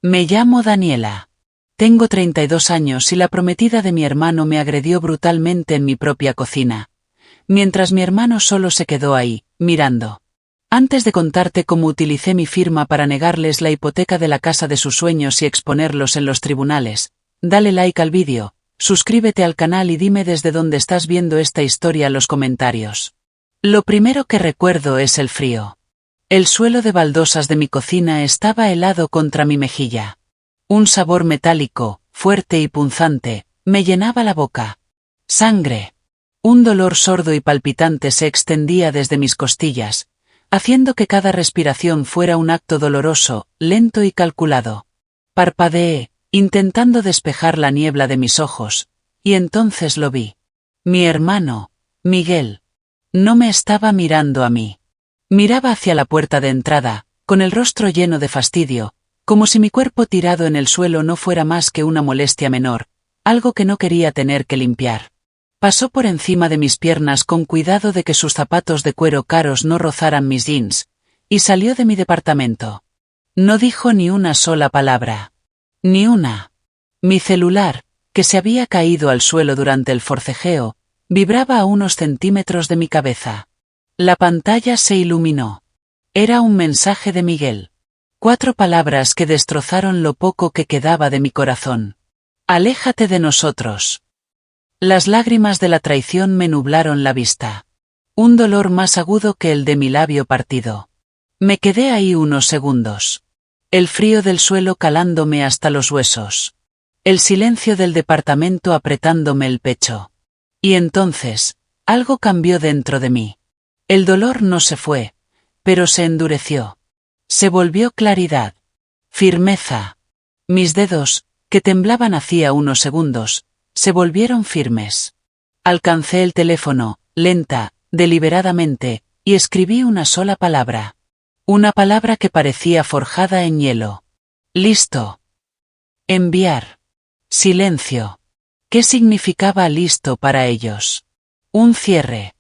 Me llamo Daniela. Tengo 32 años y la prometida de mi hermano me agredió brutalmente en mi propia cocina. Mientras mi hermano solo se quedó ahí, mirando. Antes de contarte cómo utilicé mi firma para negarles la hipoteca de la casa de sus sueños y exponerlos en los tribunales, dale like al vídeo, suscríbete al canal y dime desde dónde estás viendo esta historia en los comentarios. Lo primero que recuerdo es el frío. El suelo de baldosas de mi cocina estaba helado contra mi mejilla. Un sabor metálico, fuerte y punzante, me llenaba la boca. Sangre. Un dolor sordo y palpitante se extendía desde mis costillas, haciendo que cada respiración fuera un acto doloroso, lento y calculado. Parpadeé, intentando despejar la niebla de mis ojos, y entonces lo vi. Mi hermano, Miguel. No me estaba mirando a mí. Miraba hacia la puerta de entrada, con el rostro lleno de fastidio, como si mi cuerpo tirado en el suelo no fuera más que una molestia menor, algo que no quería tener que limpiar. Pasó por encima de mis piernas con cuidado de que sus zapatos de cuero caros no rozaran mis jeans, y salió de mi departamento. No dijo ni una sola palabra. Ni una. Mi celular, que se había caído al suelo durante el forcejeo, vibraba a unos centímetros de mi cabeza. La pantalla se iluminó. Era un mensaje de Miguel. 4 palabras que destrozaron lo poco que quedaba de mi corazón. Aléjate de nosotros. Las lágrimas de la traición me nublaron la vista. Un dolor más agudo que el de mi labio partido. Me quedé ahí unos segundos. El frío del suelo calándome hasta los huesos. El silencio del departamento apretándome el pecho. Y entonces, algo cambió dentro de mí. El dolor no se fue, pero se endureció. Se volvió claridad. Firmeza. Mis dedos, que temblaban hacía unos segundos, se volvieron firmes. Alcancé el teléfono, lenta, deliberadamente, y escribí una sola palabra. Una palabra que parecía forjada en hielo. Listo. Enviar. Silencio. ¿Qué significaba listo para ellos? Un cierre.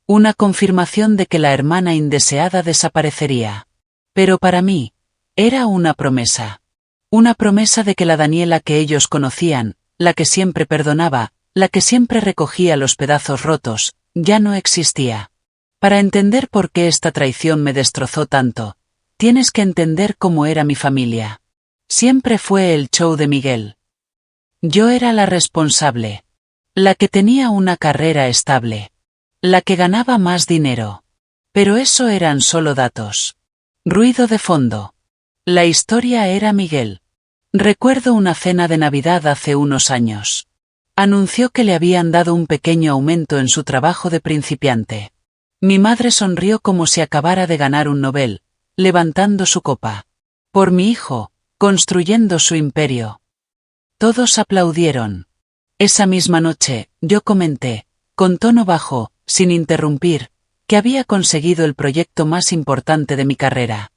Una confirmación de que la hermana indeseada desaparecería. Pero para mí, era una promesa. Una promesa de que la Daniela que ellos conocían, la que siempre perdonaba, la que siempre recogía los pedazos rotos, ya no existía. Para entender por qué esta traición me destrozó tanto, tienes que entender cómo era mi familia. Siempre fue el show de Miguel. Yo era la responsable. La que tenía una carrera estable. La que ganaba más dinero. Pero eso eran solo datos. Ruido de fondo. La historia era Miguel. Recuerdo una cena de Navidad hace unos años. Anunció que le habían dado un pequeño aumento en su trabajo de principiante. Mi madre sonrió como si acabara de ganar un Nobel, levantando su copa. Por mi hijo, construyendo su imperio. Todos aplaudieron. Esa misma noche, yo comenté, con tono bajo, sin interrumpir, que había conseguido el proyecto más importante de mi carrera.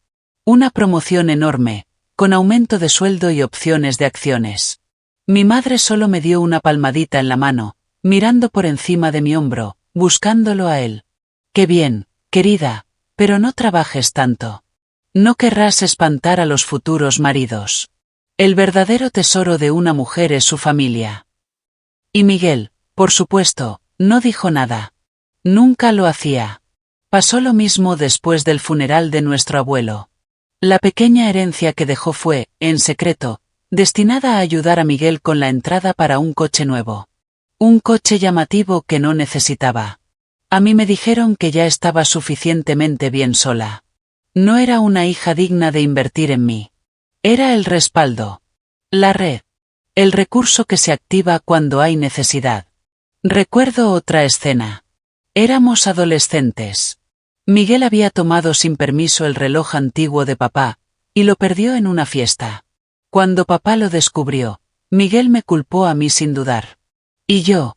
Una promoción enorme, con aumento de sueldo y opciones de acciones. Mi madre solo me dio una palmadita en la mano, mirando por encima de mi hombro, buscándolo a él. Qué bien, querida, pero no trabajes tanto. No querrás espantar a los futuros maridos. El verdadero tesoro de una mujer es su familia. Y Miguel, por supuesto, no dijo nada. Nunca lo hacía. Pasó lo mismo después del funeral de nuestro abuelo. La pequeña herencia que dejó fue, en secreto, destinada a ayudar a Miguel con la entrada para un coche nuevo. Un coche llamativo que no necesitaba. A mí me dijeron que ya estaba suficientemente bien sola. No era una hija digna de invertir en mí. Era el respaldo. La red. El recurso que se activa cuando hay necesidad. Recuerdo otra escena. Éramos adolescentes. Miguel había tomado sin permiso el reloj antiguo de papá, y lo perdió en una fiesta. Cuando papá lo descubrió, Miguel me culpó a mí sin dudar. Y yo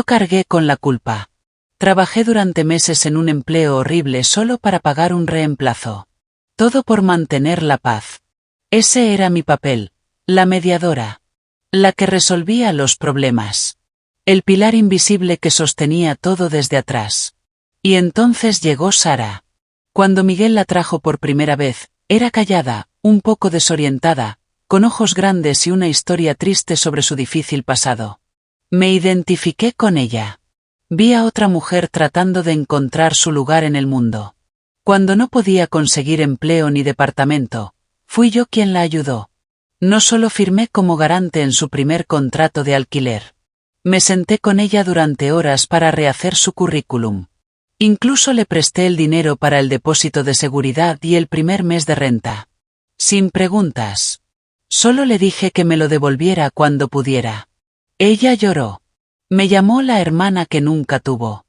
cargué con la culpa. Trabajé durante meses en un empleo horrible solo para pagar un reemplazo. Todo por mantener la paz. Ese era mi papel, la mediadora. La que resolvía los problemas. El pilar invisible que sostenía todo desde atrás. Y entonces llegó Sara. Cuando Miguel la trajo por primera vez, era callada, un poco desorientada, con ojos grandes y una historia triste sobre su difícil pasado. Me identifiqué con ella. Vi a otra mujer tratando de encontrar su lugar en el mundo. Cuando no podía conseguir empleo ni departamento, fui yo quien la ayudó. No solo firmé como garante en su primer contrato de alquiler. Me senté con ella durante horas para rehacer su currículum. Incluso le presté el dinero para el depósito de seguridad y el primer mes de renta. Sin preguntas. Solo le dije que me lo devolviera cuando pudiera. Ella lloró. Me llamó la hermana que nunca tuvo.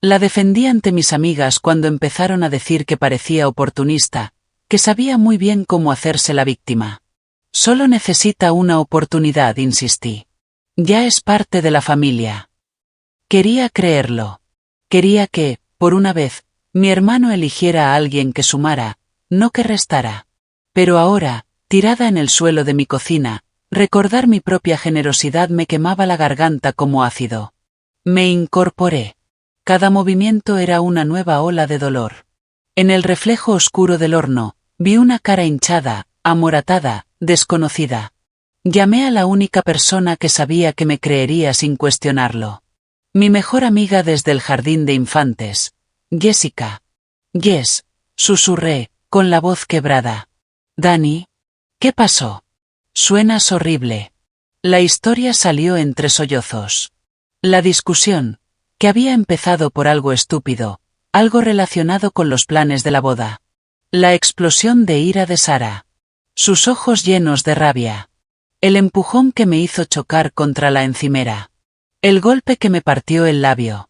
La defendí ante mis amigas cuando empezaron a decir que parecía oportunista, que sabía muy bien cómo hacerse la víctima. Solo necesita una oportunidad, insistí. Ya es parte de la familia. Quería creerlo. Quería que, por una vez, mi hermano eligiera a alguien que sumara, no que restara. Pero ahora, tirada en el suelo de mi cocina, recordar mi propia generosidad me quemaba la garganta como ácido. Me incorporé. Cada movimiento era una nueva ola de dolor. En el reflejo oscuro del horno, vi una cara hinchada, amoratada, desconocida. Llamé a la única persona que sabía que me creería sin cuestionarlo. Mi mejor amiga desde el jardín de infantes, Jessica. Jess, susurré, con la voz quebrada. Dani, ¿qué pasó? Suenas horrible. La historia salió entre sollozos. La discusión, que había empezado por algo estúpido, algo relacionado con los planes de la boda. La explosión de ira de Sara. Sus ojos llenos de rabia. El empujón que me hizo chocar contra la encimera. El golpe que me partió el labio.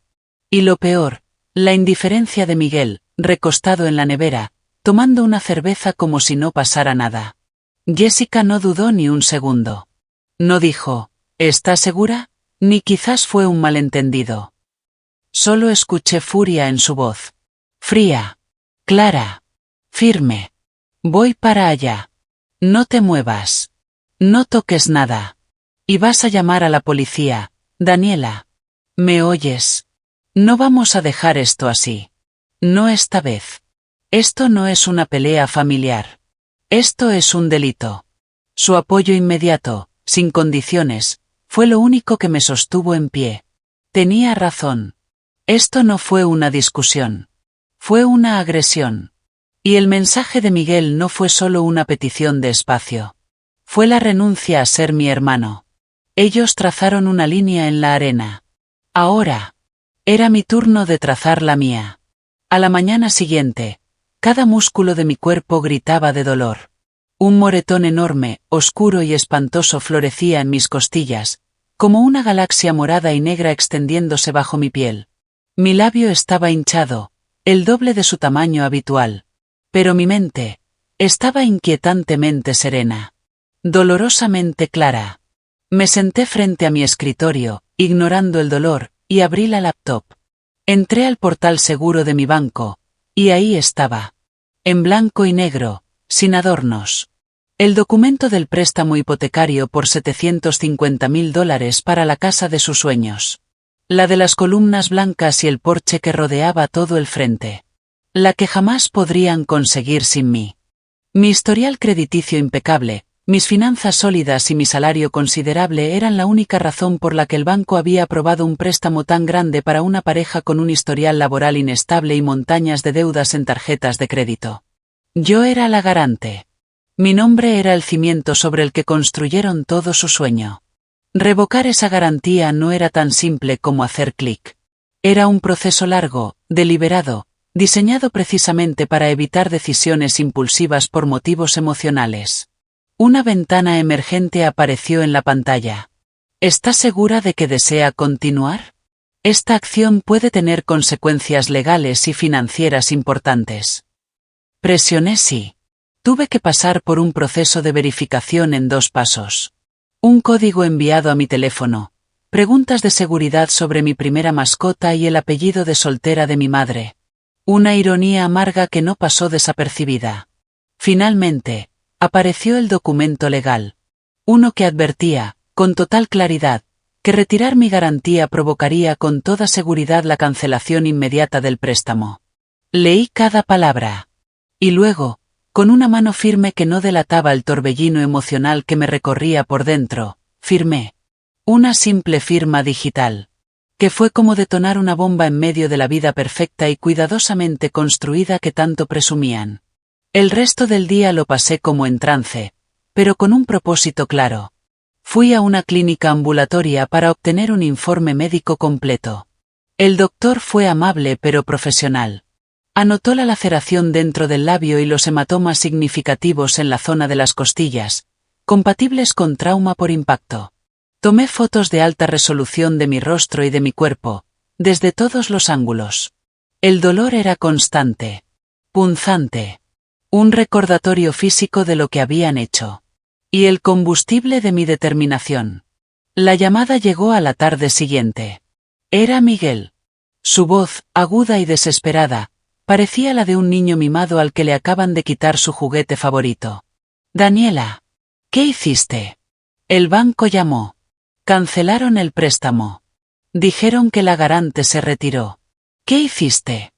Y lo peor, la indiferencia de Miguel, recostado en la nevera, tomando una cerveza como si no pasara nada. Jessica no dudó ni un segundo. No dijo, ¿estás segura? Ni quizás fue un malentendido. Solo escuché furia en su voz. Fría. Clara. Firme. Voy para allá. No te muevas. No toques nada. Y vas a llamar a la policía, Daniela. ¿Me oyes? No vamos a dejar esto así. No esta vez. Esto no es una pelea familiar. Esto es un delito. Su apoyo inmediato, sin condiciones, fue lo único que me sostuvo en pie. Tenía razón. Esto no fue una discusión. Fue una agresión. Y el mensaje de Miguel no fue solo una petición de espacio. Fue la renuncia a ser mi hermano. Ellos trazaron una línea en la arena. Ahora. Era mi turno de trazar la mía. A la mañana siguiente, cada músculo de mi cuerpo gritaba de dolor. Un moretón enorme, oscuro y espantoso florecía en mis costillas, como una galaxia morada y negra extendiéndose bajo mi piel. Mi labio estaba hinchado, el doble de su tamaño habitual. Pero mi mente estaba inquietantemente serena. Dolorosamente clara. Me senté frente a mi escritorio, ignorando el dolor, y abrí la laptop. Entré al portal seguro de mi banco, y ahí estaba. En blanco y negro, sin adornos. El documento del préstamo hipotecario por $750.000 para la casa de sus sueños. La de las columnas blancas y el porche que rodeaba todo el frente. La que jamás podrían conseguir sin mí. Mi historial crediticio impecable, mis finanzas sólidas y mi salario considerable eran la única razón por la que el banco había aprobado un préstamo tan grande para una pareja con un historial laboral inestable y montañas de deudas en tarjetas de crédito. Yo era la garante. Mi nombre era el cimiento sobre el que construyeron todo su sueño. Revocar esa garantía no era tan simple como hacer clic. Era un proceso largo, deliberado, diseñado precisamente para evitar decisiones impulsivas por motivos emocionales. Una ventana emergente apareció en la pantalla. ¿Está segura de que desea continuar? Esta acción puede tener consecuencias legales y financieras importantes. Presioné sí. Tuve que pasar por un proceso de verificación en 2 pasos. Un código enviado a mi teléfono, preguntas de seguridad sobre mi primera mascota y el apellido de soltera de mi madre. Una ironía amarga que no pasó desapercibida. Finalmente, apareció el documento legal. Uno que advertía, con total claridad, que retirar mi garantía provocaría con toda seguridad la cancelación inmediata del préstamo. Leí cada palabra. Y luego, Con una mano firme que no delataba el torbellino emocional que me recorría por dentro, firmé. Una simple firma digital. Que fue como detonar una bomba en medio de la vida perfecta y cuidadosamente construida que tanto presumían. El resto del día lo pasé como en trance, pero con un propósito claro. Fui a una clínica ambulatoria para obtener un informe médico completo. El doctor fue amable pero profesional. Anotó la laceración dentro del labio y los hematomas significativos en la zona de las costillas, compatibles con trauma por impacto. Tomé fotos de alta resolución de mi rostro y de mi cuerpo, desde todos los ángulos. El dolor era constante. Punzante. Un recordatorio físico de lo que habían hecho. Y el combustible de mi determinación. La llamada llegó a la tarde siguiente. Era Miguel. Su voz, aguda y desesperada, parecía la de un niño mimado al que le acaban de quitar su juguete favorito. Daniela. ¿Qué hiciste? El banco llamó. Cancelaron el préstamo. Dijeron que la garante se retiró. ¿Qué hiciste?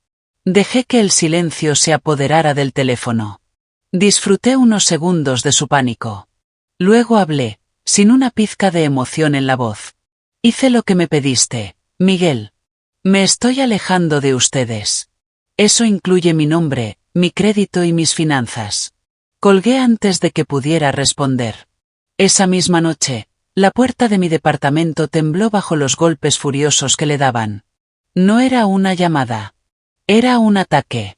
Dejé que el silencio se apoderara del teléfono. Disfruté unos segundos de su pánico. Luego hablé, sin una pizca de emoción en la voz. Hice lo que me pediste, Miguel. Me estoy alejando de ustedes. Eso incluye mi nombre, mi crédito y mis finanzas. Colgué antes de que pudiera responder. Esa misma noche, la puerta de mi departamento tembló bajo los golpes furiosos que le daban. No era una llamada. Era un ataque.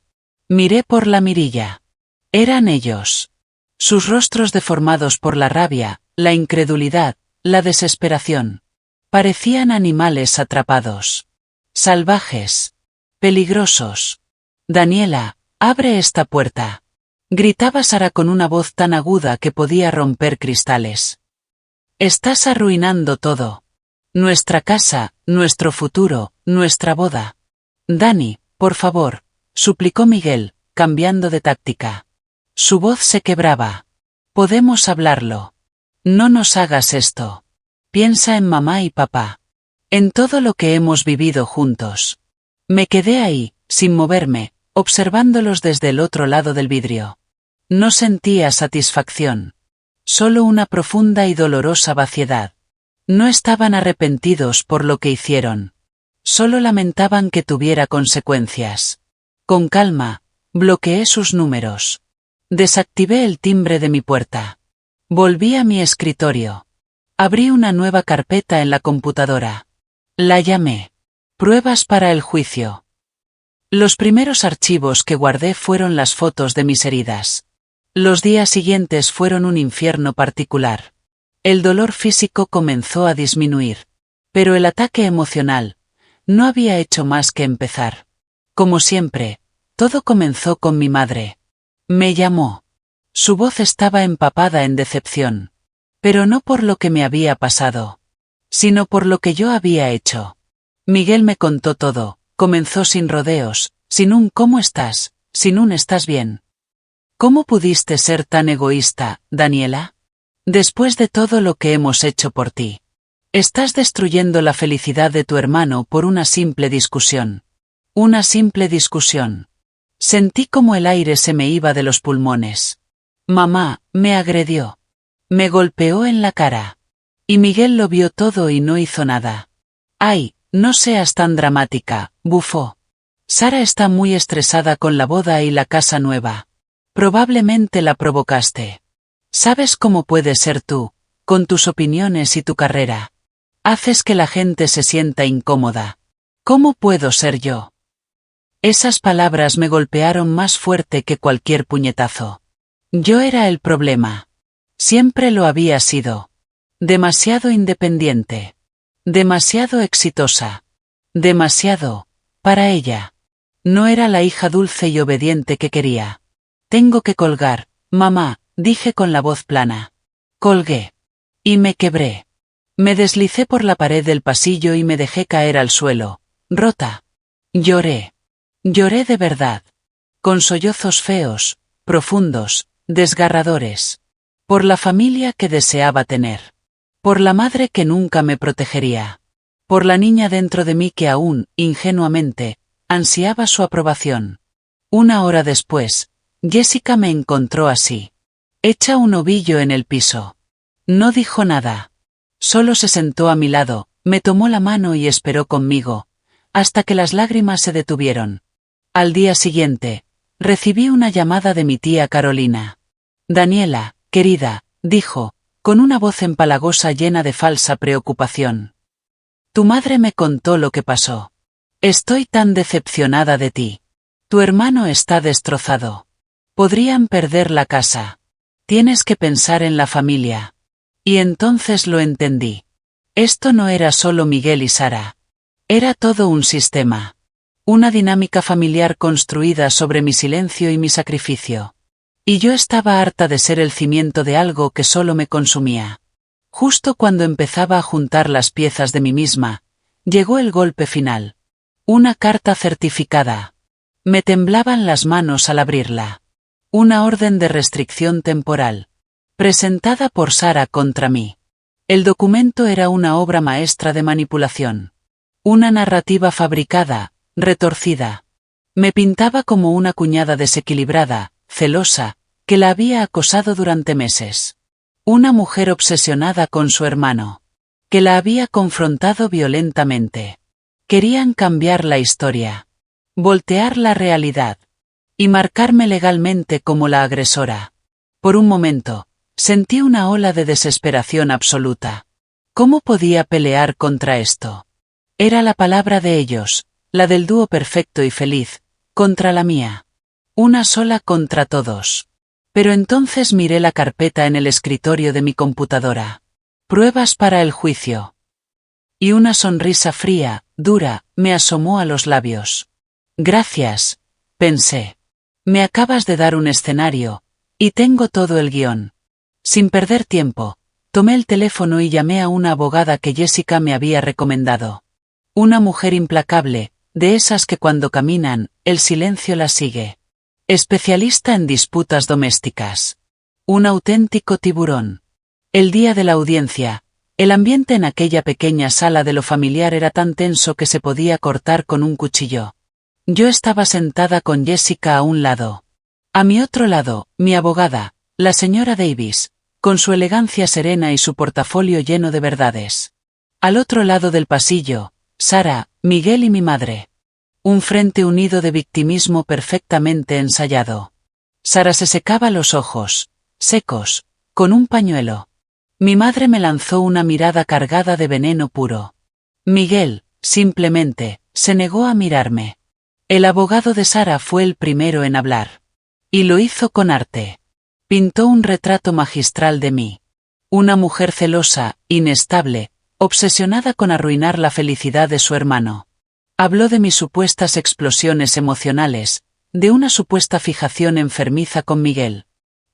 Miré por la mirilla. Eran ellos. Sus rostros deformados por la rabia, la incredulidad, la desesperación. Parecían animales atrapados. Salvajes. Peligrosos. Daniela, abre esta puerta. Gritaba Sara con una voz tan aguda que podía romper cristales. Estás arruinando todo. Nuestra casa, nuestro futuro, nuestra boda. Dani, por favor, suplicó Miguel, cambiando de táctica. Su voz se quebraba. Podemos hablarlo. No nos hagas esto. Piensa en mamá y papá. En todo lo que hemos vivido juntos. Me quedé ahí, sin moverme, observándolos desde el otro lado del vidrio. No sentía satisfacción. Solo una profunda y dolorosa vaciedad. No estaban arrepentidos por lo que hicieron. Solo lamentaban que tuviera consecuencias. Con calma, bloqueé sus números. Desactivé el timbre de mi puerta. Volví a mi escritorio. Abrí una nueva carpeta en la computadora. La llamé. Pruebas para el juicio. Los primeros archivos que guardé fueron las fotos de mis heridas. Los días siguientes fueron un infierno particular. El dolor físico comenzó a disminuir. Pero el ataque emocional no había hecho más que empezar. Como siempre, todo comenzó con mi madre. Me llamó. Su voz estaba empapada en decepción. Pero no por lo que me había pasado, sino por lo que yo había hecho. Miguel me contó todo, comenzó sin rodeos, sin un ¿cómo estás?, sin un ¿estás bien? ¿Cómo pudiste ser tan egoísta, Daniela? Después de todo lo que hemos hecho por ti. Estás destruyendo la felicidad de tu hermano por una simple discusión. Una simple discusión. Sentí como el aire se me iba de los pulmones. Mamá, me agredió. Me golpeó en la cara. Y Miguel lo vio todo y no hizo nada. Ay, no seas tan dramática, bufó. Sara está muy estresada con la boda y la casa nueva. Probablemente la provocaste. ¿Sabes cómo puedes ser tú, con tus opiniones y tu carrera? Haces que la gente se sienta incómoda. ¿Cómo puedo ser yo? Esas palabras me golpearon más fuerte que cualquier puñetazo. Yo era el problema. Siempre lo había sido. Demasiado independiente. Demasiado exitosa. Demasiado, para ella. No era la hija dulce y obediente que quería. Tengo que colgar, mamá, dije con la voz plana. Colgué. Y me quebré. Me deslicé por la pared del pasillo y me dejé caer al suelo, rota. Lloré. Lloré de verdad. Con sollozos feos, profundos, desgarradores. Por la familia que deseaba tener. Por la madre que nunca me protegería. Por la niña dentro de mí que aún, ingenuamente, ansiaba su aprobación. Una hora después, Jessica me encontró así, hecha un ovillo en el piso. No dijo nada. Solo se sentó a mi lado, me tomó la mano y esperó conmigo, hasta que las lágrimas se detuvieron. Al día siguiente, recibí una llamada de mi tía Carolina. Daniela, querida, dijo, con una voz empalagosa llena de falsa preocupación. Tu madre me contó lo que pasó. Estoy tan decepcionada de ti. Tu hermano está destrozado. Podrían perder la casa. Tienes que pensar en la familia. Y entonces lo entendí. Esto no era solo Miguel y Sara. Era todo un sistema. Una dinámica familiar construida sobre mi silencio y mi sacrificio. Y yo estaba harta de ser el cimiento de algo que solo me consumía. Justo cuando empezaba a juntar las piezas de mí misma, llegó el golpe final. Una carta certificada. Me temblaban las manos al abrirla. Una orden de restricción temporal. Presentada por Sara contra mí. El documento era una obra maestra de manipulación. Una narrativa fabricada, retorcida. Me pintaba como una cuñada desequilibrada, celosa, que la había acosado durante meses. Una mujer obsesionada con su hermano. Que la había confrontado violentamente. Querían cambiar la historia. Voltear la realidad. Y marcarme legalmente como la agresora. Por un momento, sentí una ola de desesperación absoluta. ¿Cómo podía pelear contra esto? Era la palabra de ellos, la del dúo perfecto y feliz, contra la mía. Una sola contra todos. Pero entonces miré la carpeta en el escritorio de mi computadora. Pruebas para el juicio. Y una sonrisa fría, dura, me asomó a los labios. Gracias, pensé. Me acabas de dar un escenario, y tengo todo el guión. Sin perder tiempo, tomé el teléfono y llamé a una abogada que Jessica me había recomendado. Una mujer implacable, de esas que cuando caminan, el silencio las sigue. Especialista en disputas domésticas. Un auténtico tiburón. El día de la audiencia, el ambiente en aquella pequeña sala de lo familiar era tan tenso que se podía cortar con un cuchillo. Yo estaba sentada con Jessica a un lado. A mi otro lado, mi abogada, la señora Davis, con su elegancia serena y su portafolio lleno de verdades. Al otro lado del pasillo, Sara, Miguel y mi madre. Un frente unido de victimismo perfectamente ensayado. Sara se secaba los ojos, secos, con un pañuelo. Mi madre me lanzó una mirada cargada de veneno puro. Miguel, simplemente, se negó a mirarme. El abogado de Sara fue el primero en hablar. Y lo hizo con arte. Pintó un retrato magistral de mí. Una mujer celosa, inestable, obsesionada con arruinar la felicidad de su hermano. Habló de mis supuestas explosiones emocionales, de una supuesta fijación enfermiza con Miguel.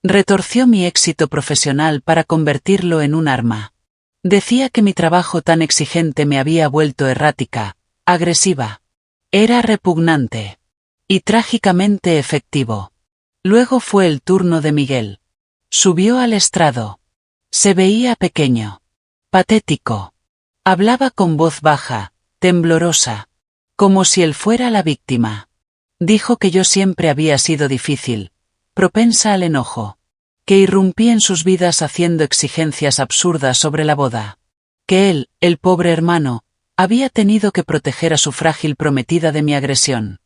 Retorció mi éxito profesional para convertirlo en un arma. Decía que mi trabajo tan exigente me había vuelto errática, agresiva. Era repugnante. Y trágicamente efectivo. Luego fue el turno de Miguel. Subió al estrado. Se veía pequeño. Patético. Hablaba con voz baja, temblorosa. Como si él fuera la víctima. Dijo que yo siempre había sido difícil, propensa al enojo. Que irrumpí en sus vidas haciendo exigencias absurdas sobre la boda. Que él, el pobre hermano, había tenido que proteger a su frágil prometida de mi agresión.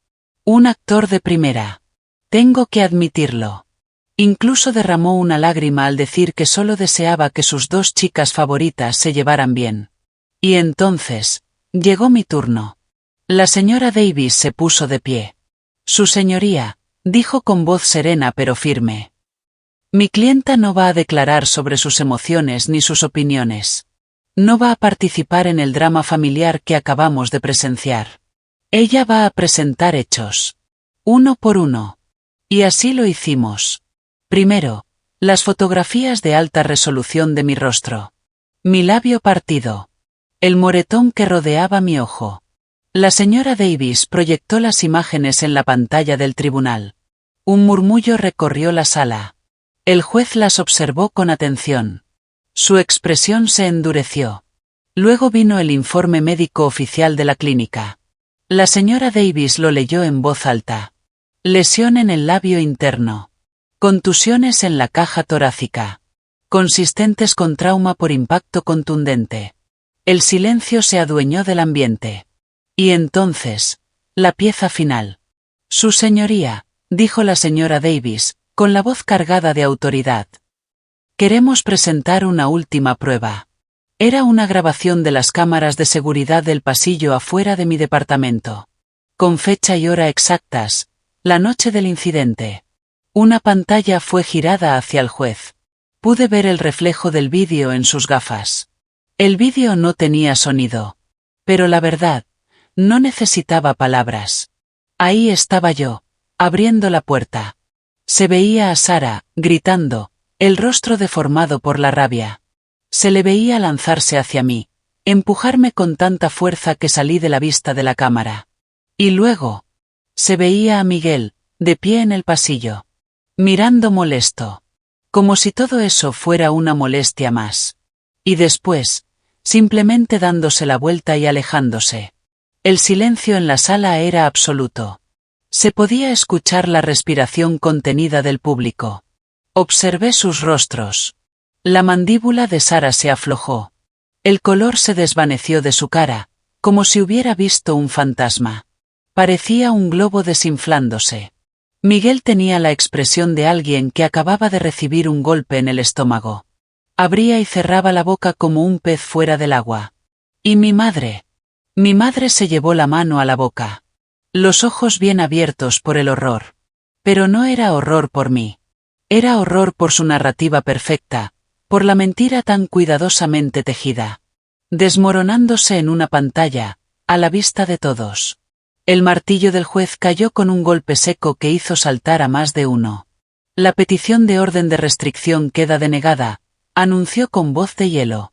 Un actor de primera. Tengo que admitirlo. Incluso derramó una lágrima al decir que solo deseaba que sus dos chicas favoritas se llevaran bien. Y entonces, llegó mi turno. La señora Davis se puso de pie. Su señoría, dijo con voz serena pero firme. Mi clienta no va a declarar sobre sus emociones ni sus opiniones. No va a participar en el drama familiar que acabamos de presenciar. Ella va a presentar hechos. Uno por uno. Y así lo hicimos. Primero, las fotografías de alta resolución de mi rostro. Mi labio partido. El moretón que rodeaba mi ojo. La señora Davis proyectó las imágenes en la pantalla del tribunal. Un murmullo recorrió la sala. El juez las observó con atención. Su expresión se endureció. Luego vino el informe médico oficial de la clínica. La señora Davis lo leyó en voz alta. Lesión en el labio interno. Contusiones en la caja torácica. Consistentes con trauma por impacto contundente. El silencio se adueñó del ambiente. Y entonces, la pieza final. Su señoría, dijo la señora Davis, con la voz cargada de autoridad. Queremos presentar una última prueba. Era una grabación de las cámaras de seguridad del pasillo afuera de mi departamento. Con fecha y hora exactas, la noche del incidente. Una pantalla fue girada hacia el juez. Pude ver el reflejo del vídeo en sus gafas. El vídeo no tenía sonido. Pero la verdad, no necesitaba palabras. Ahí estaba yo, abriendo la puerta. Se veía a Sarah, gritando, el rostro deformado por la rabia. Se le veía lanzarse hacia mí, empujarme con tanta fuerza que salí de la vista de la cámara. Y luego, se veía a Miguel, de pie en el pasillo, mirando molesto. Como si todo eso fuera una molestia más. Y después, simplemente dándose la vuelta y alejándose. El silencio en la sala era absoluto. Se podía escuchar la respiración contenida del público. Observé sus rostros. La mandíbula de Sarah se aflojó. El color se desvaneció de su cara, como si hubiera visto un fantasma. Parecía un globo desinflándose. Miguel tenía la expresión de alguien que acababa de recibir un golpe en el estómago. Abría y cerraba la boca como un pez fuera del agua. ¿Y mi madre? Mi madre se llevó la mano a la boca. Los ojos bien abiertos por el horror. Pero no era horror por mí. Era horror por su narrativa perfecta, por la mentira tan cuidadosamente tejida. Desmoronándose en una pantalla, a la vista de todos. El martillo del juez cayó con un golpe seco que hizo saltar a más de uno. La petición de orden de restricción queda denegada, anunció con voz de hielo.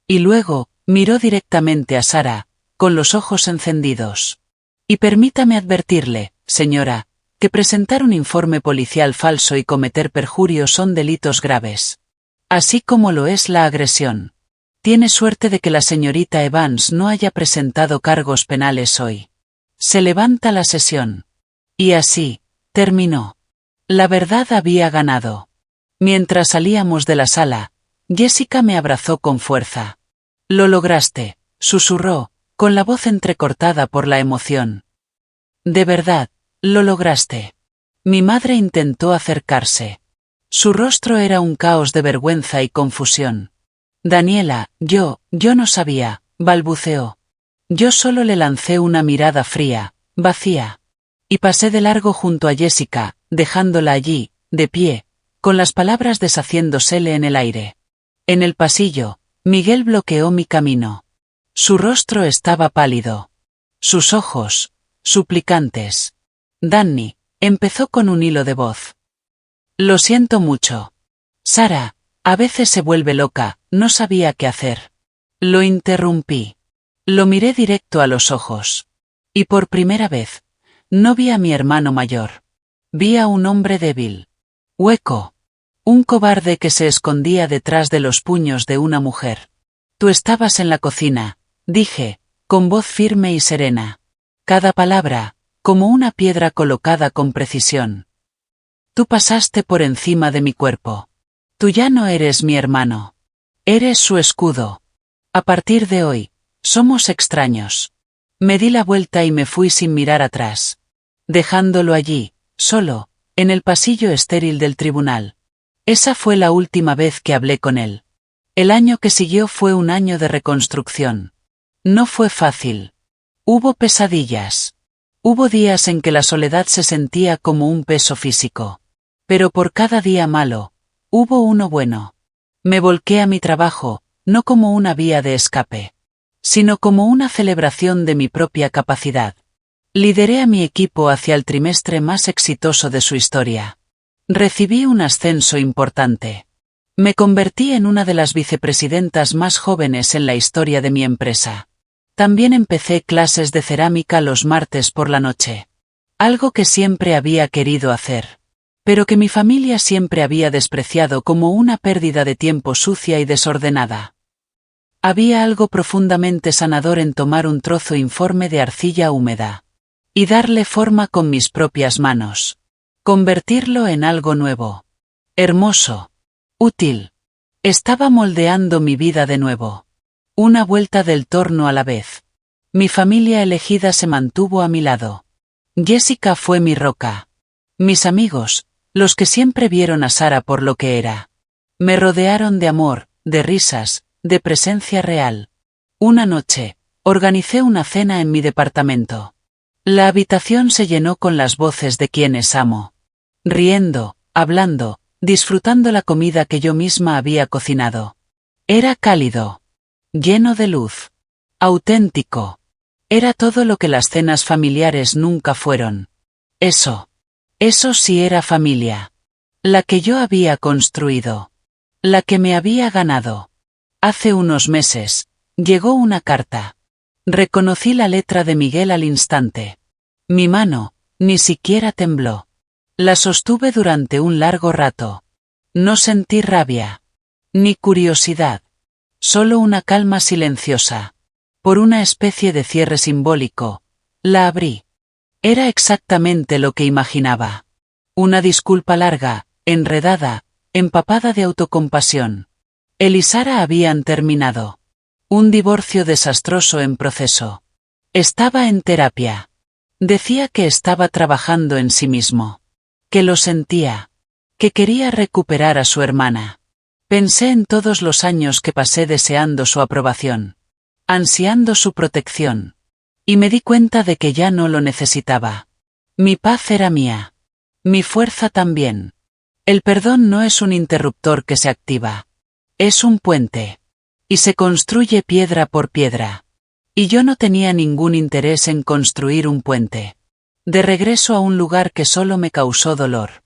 Y luego, miró directamente a Sarah, con los ojos encendidos. Y permítame advertirle, señora, que presentar un informe policial falso y cometer perjurio son delitos graves. Así como lo es la agresión. Tiene suerte de que la señorita Evans no haya presentado cargos penales hoy. Se levanta la sesión. Y así, terminó. La verdad había ganado. Mientras salíamos de la sala, Jessica me abrazó con fuerza. Lo lograste, susurró, con la voz entrecortada por la emoción. De verdad, lo lograste. Mi madre intentó acercarse. Su rostro era un caos de vergüenza y confusión. Daniela, yo no sabía, balbuceó. Yo solo le lancé una mirada fría, vacía. Y pasé de largo junto a Jessica, dejándola allí, de pie, con las palabras deshaciéndosele en el aire. En el pasillo, Miguel bloqueó mi camino. Su rostro estaba pálido. Sus ojos, suplicantes. Danny, empezó con un hilo de voz. Lo siento mucho. Sarah, a veces se vuelve loca, no sabía qué hacer. Lo interrumpí. Lo miré directo a los ojos. Y por primera vez, no vi a mi hermano mayor. Vi a un hombre débil. Hueco. Un cobarde que se escondía detrás de los puños de una mujer. Tú estabas en la cocina, dije, con voz firme y serena. Cada palabra, como una piedra colocada con precisión. Tú pasaste por encima de mi cuerpo. Tú ya no eres mi hermano. Eres su escudo. A partir de hoy, somos extraños. Me di la vuelta y me fui sin mirar atrás. Dejándolo allí, solo, en el pasillo estéril del tribunal. Esa fue la última vez que hablé con él. El año que siguió fue un año de reconstrucción. No fue fácil. Hubo pesadillas. Hubo días en que la soledad se sentía como un peso físico. Pero por cada día malo, hubo uno bueno. Me volqué a mi trabajo, no como una vía de escape, sino como una celebración de mi propia capacidad. Lideré a mi equipo hacia el trimestre más exitoso de su historia. Recibí un ascenso importante. Me convertí en una de las vicepresidentas más jóvenes en la historia de mi empresa. También empecé clases de cerámica los martes por la noche. Algo que siempre había querido hacer. Pero que mi familia siempre había despreciado como una pérdida de tiempo sucia y desordenada. Había algo profundamente sanador en tomar un trozo informe de arcilla húmeda. Y darle forma con mis propias manos. Convertirlo en algo nuevo. Hermoso. Útil. Estaba moldeando mi vida de nuevo. Una vuelta del torno a la vez. Mi familia elegida se mantuvo a mi lado. Jessica fue mi roca. Mis amigos, los que siempre vieron a Sara por lo que era. Me rodearon de amor, de risas, de presencia real. Una noche, organicé una cena en mi departamento. La habitación se llenó con las voces de quienes amo. Riendo, hablando, disfrutando la comida que yo misma había cocinado. Era cálido. Lleno de luz. Auténtico. Era todo lo que las cenas familiares nunca fueron. Eso sí era familia. La que yo había construido. La que me había ganado. Hace unos meses, llegó una carta. Reconocí la letra de Miguel al instante. Mi mano, ni siquiera tembló. La sostuve durante un largo rato. No sentí rabia. Ni curiosidad. Solo una calma silenciosa. Por una especie de cierre simbólico, la abrí. Era exactamente lo que imaginaba. Una disculpa larga, enredada, empapada de autocompasión. Él y Sara habían terminado. Un divorcio desastroso en proceso. Estaba en terapia. Decía que estaba trabajando en sí mismo. Que lo sentía. Que quería recuperar a su hermana. Pensé en todos los años que pasé deseando su aprobación. Ansiando su protección. Y me di cuenta de que ya no lo necesitaba. Mi paz era mía. Mi fuerza también. El perdón no es un interruptor que se activa. Es un puente. Y se construye piedra por piedra. Y yo no tenía ningún interés en construir un puente. De regreso a un lugar que solo me causó dolor.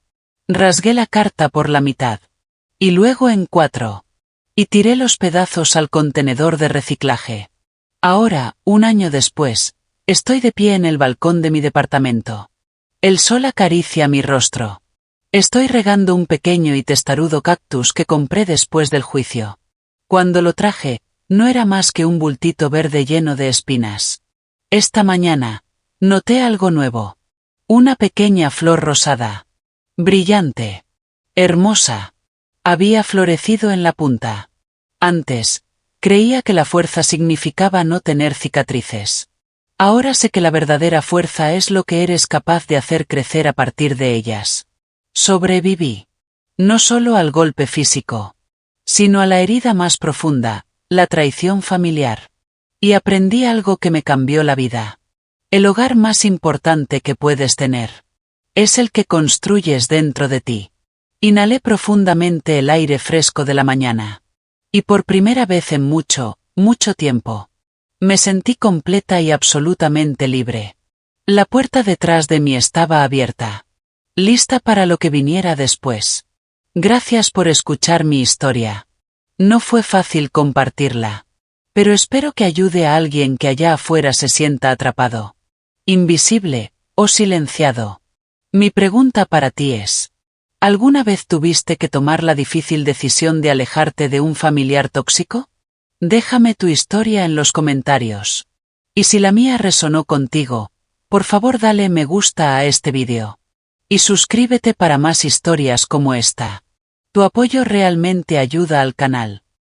Rasgué la carta por la mitad. Y luego en 4. Y tiré los pedazos al contenedor de reciclaje. Ahora, un año después, estoy de pie en el balcón de mi departamento. El sol acaricia mi rostro. Estoy regando un pequeño y testarudo cactus que compré después del juicio. Cuando lo traje, no era más que un bultito verde lleno de espinas. Esta mañana, noté algo nuevo. Una pequeña flor rosada. Brillante. Hermosa. Había florecido en la punta. Antes, creía que la fuerza significaba no tener cicatrices. Ahora sé que la verdadera fuerza es lo que eres capaz de hacer crecer a partir de ellas. Sobreviví. No solo al golpe físico, sino a la herida más profunda, la traición familiar. Y aprendí algo que me cambió la vida. El hogar más importante que puedes tener es el que construyes dentro de ti. Inhalé profundamente el aire fresco de la mañana. Y por primera vez en mucho, mucho tiempo, me sentí completa y absolutamente libre. La puerta detrás de mí estaba abierta. Lista para lo que viniera después. Gracias por escuchar mi historia. No fue fácil compartirla. Pero espero que ayude a alguien que allá afuera se sienta atrapado. Invisible, o silenciado. Mi pregunta para ti es: ¿alguna vez tuviste que tomar la difícil decisión de alejarte de un familiar tóxico? Déjame tu historia en los comentarios. Y si la mía resonó contigo, por favor dale me gusta a este vídeo. Y suscríbete para más historias como esta. Tu apoyo realmente ayuda al canal.